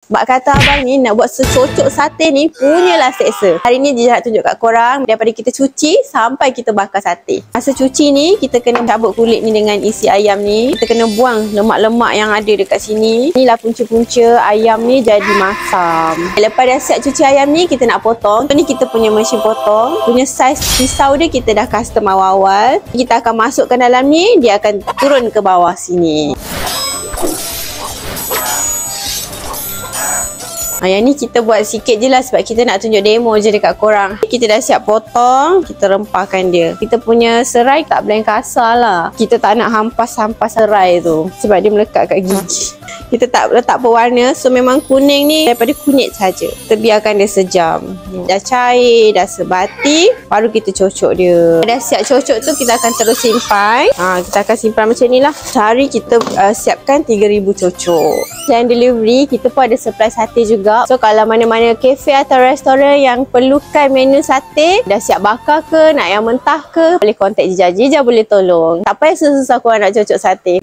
Sebab kata abang ni nak buat secocok sate ni punyalah seksa. Hari ni dia nak tunjuk kat korang daripada kita cuci sampai kita bakar sate. Masa cuci ni kita kena cabut kulit ni dengan isi ayam ni. Kita kena buang lemak-lemak yang ada dekat sini. Inilah punca-punca ayam ni jadi masam. Lepas dah siap cuci ayam ni kita nak potong. Ni kita punya mesin potong. Punya saiz pisau dia kita dah custom awal-awal. Kita akan masukkan dalam ni, dia akan turun ke bawah sini. Yang ni kita buat sikit je lah sebab kita nak tunjuk demo je dekat korang. Kita dah siap potong, kita rempahkan dia. Kita punya serai tak blend kasar lah. Kita tak nak hampas-hampas serai tu sebab dia melekat kat gigi. Kita tak letak pewarna, so memang kuning ni daripada kunyit saja. Kita biarkan dia sejam. Dah cair, dah sebati, baru kita cocok dia. Dah siap cocok tu kita akan terus simpan. Kita akan simpan macam ni lah. Sehari kita siapkan 3,000 cocok. Dan delivery kita pun ada supply sate juga. So kalau mana-mana kafe atau restoran yang perlukan menu sate, dah siap bakar ke, nak yang mentah ke, boleh contact Jija. Jija boleh tolong. Tak payah susah-susah korang nak cocok sate.